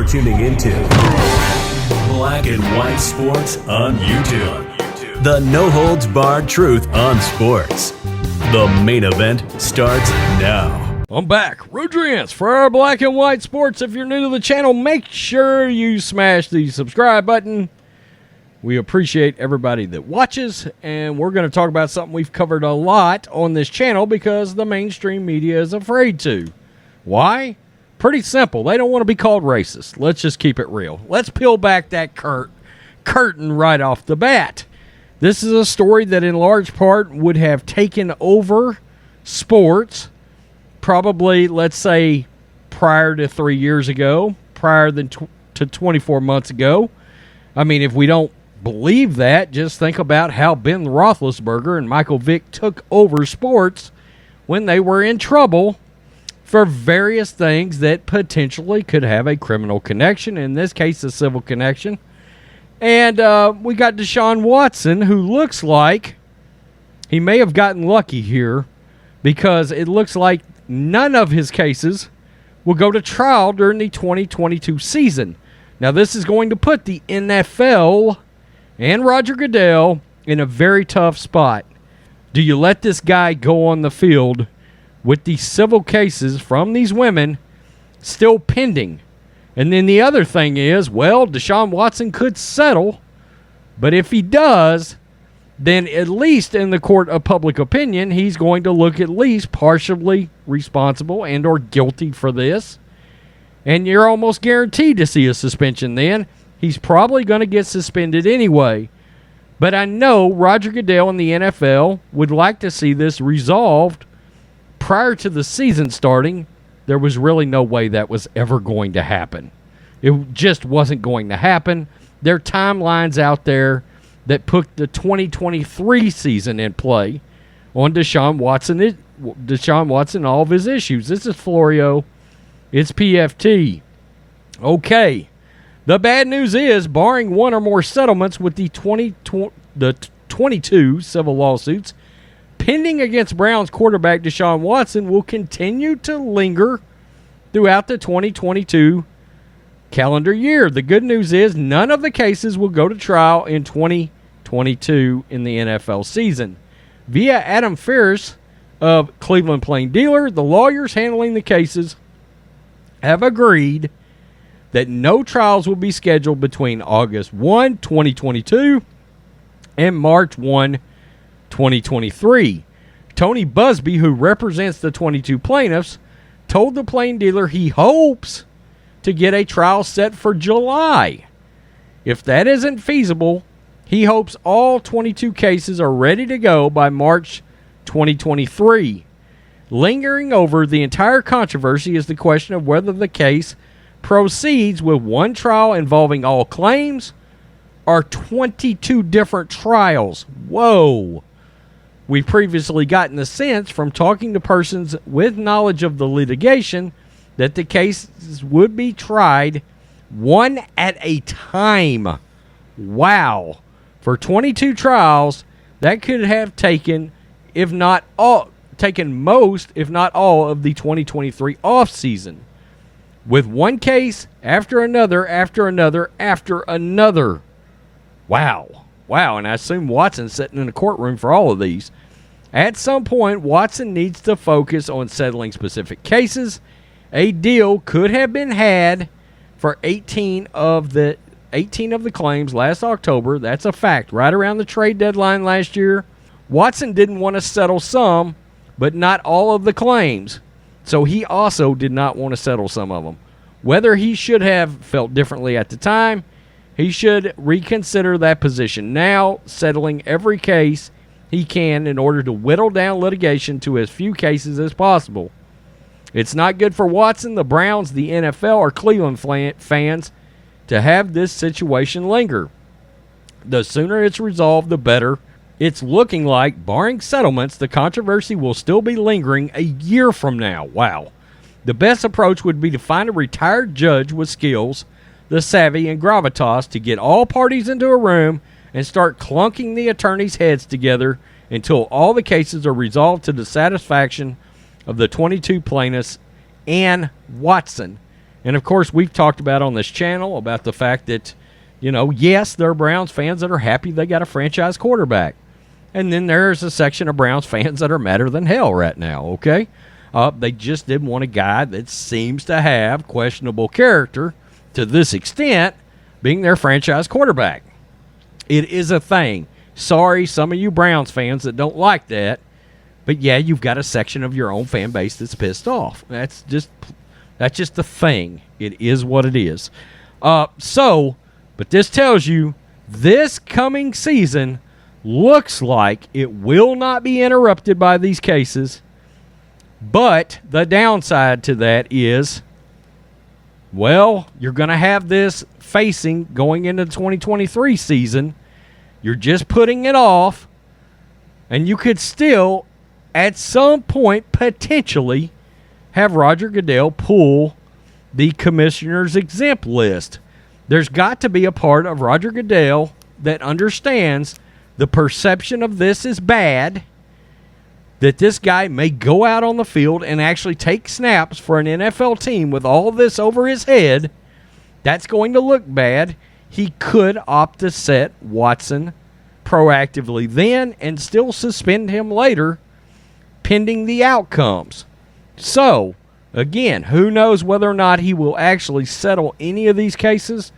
You're tuning into Black and White Sports on YouTube. The no-holds-barred truth on sports. The main event starts now. I'm back. Rodriguez for our Black and White Sports. If you're new to the channel, make sure you smash the subscribe button. We appreciate everybody that watches, and we're going to talk about something we've covered a lot on this channel because the mainstream media is afraid to. Why? Pretty simple. They don't want to be called racist. Let's just keep it real. Let's peel back that curtain right off the bat. This is a story that in large part would have taken over sports probably, let's say, prior to 3 years ago, prior to 24 months ago. I mean, if we don't believe that, just think about how Ben Roethlisberger and Michael Vick took over sports when they were in trouble for various things that potentially could have a criminal connection, in this case a civil connection. And we got Deshaun Watson, who looks like he may have gotten lucky here because it looks like none of his cases will go to trial during the 2022 season. Now, this is going to put the NFL and Roger Goodell in a very tough spot. Do you let this guy go on the field with these civil cases from these women still pending? And then the other thing is, well, Deshaun Watson could settle, but if he does, then at least in the court of public opinion, he's going to look at least partially responsible and or guilty for this. And you're almost guaranteed to see a suspension then. He's probably going to get suspended anyway. But I know Roger Goodell and the NFL would like to see this resolved prior to the season starting. There was really no way that was ever going to happen. It just wasn't going to happen. There are timelines out there that put the 2023 season in play on Deshaun Watson and all of his issues. This is Florio. It's PFT. Okay. The bad news is, barring one or more settlements with the 22 civil lawsuits pending against Browns quarterback Deshaun Watson, will continue to linger throughout the 2022 calendar year. The good news is none of the cases will go to trial in 2022 in the NFL season. Via Adam Ferris of Cleveland Plain Dealer, the lawyers handling the cases have agreed that no trials will be scheduled between August 1, 2022 and March 1, 2023. Tony Busby, who represents the 22 plaintiffs, told the Plain Dealer he hopes to get a trial set for July. If that isn't feasible, he hopes all 22 cases are ready to go by March 2023. Lingering over the entire controversy is the question of whether the case proceeds with one trial involving all claims or 22 different trials. Whoa. We've previously gotten the sense from talking to persons with knowledge of the litigation that the cases would be tried one at a time. Wow. For 22 trials, that could have taken, most, if not all, of the 2023 off season. With one case after another, after another, after another. Wow. Wow, and I assume Watson's sitting in the courtroom for all of these. At some point, Watson needs to focus on settling specific cases. A deal could have been had for 18 of the claims last October. That's a fact. Right around the trade deadline last year, Watson didn't want to settle some, but not all of the claims. So he also did not want to settle some of them. Whether he should have felt differently at the time, he should reconsider that position now, settling every case he can in order to whittle down litigation to as few cases as possible. It's not good for Watson, the Browns, the NFL, or Cleveland fans to have this situation linger. The sooner it's resolved, the better. It's looking like, barring settlements, the controversy will still be lingering a year from now. Wow. The best approach would be to find a retired judge with skills, the savvy, and gravitas to get all parties into a room and start clunking the attorneys' heads together until all the cases are resolved to the satisfaction of the 22 plaintiffs and Watson. And, of course, we've talked about on this channel about the fact that, yes, there are Browns fans that are happy they got a franchise quarterback. And then there's a section of Browns fans that are madder than hell right now, okay? They just didn't want a guy that seems to have questionable character to this extent being their franchise quarterback. It is a thing. Sorry, some of you Browns fans that don't like that. But, yeah, you've got a section of your own fan base that's pissed off. That's just the thing. It is what it is. But this tells you this coming season looks like it will not be interrupted by these cases. But the downside to that is, well, you're going to have this facing going into the 2023 season. You're just putting it off. And you could still, at some point, potentially have Roger Goodell pull the commissioner's exempt list. There's got to be a part of Roger Goodell that understands the perception of this is bad, that this guy may go out on the field and actually take snaps for an NFL team with all this over his head. That's going to look bad. He could opt to set Watson proactively then and still suspend him later, pending the outcomes. So, again, who knows whether or not he will actually settle any of these cases,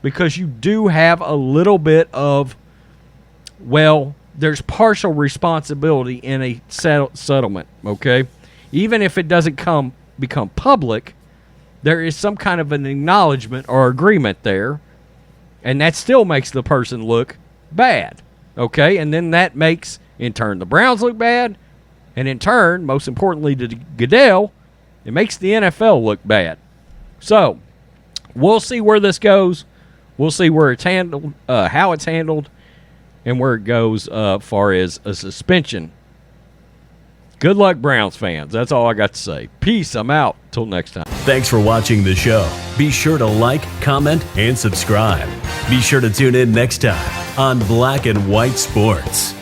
because you do have a little bit of, well, there's partial responsibility in a settlement, okay? Even if it doesn't become public, there is some kind of an acknowledgement or agreement there, and that still makes the person look bad, okay? And then that makes, in turn, the Browns look bad, and in turn, most importantly to Goodell, it makes the NFL look bad. So, we'll see where this goes. We'll see where it's handled, how it's handled, and where it goes far as a suspension. Good luck, Browns fans. That's all I got to say. Peace. I'm out. Till next time. Thanks for watching the show. Be sure to like, comment, and subscribe. Be sure to tune in next time on Black and White Sports.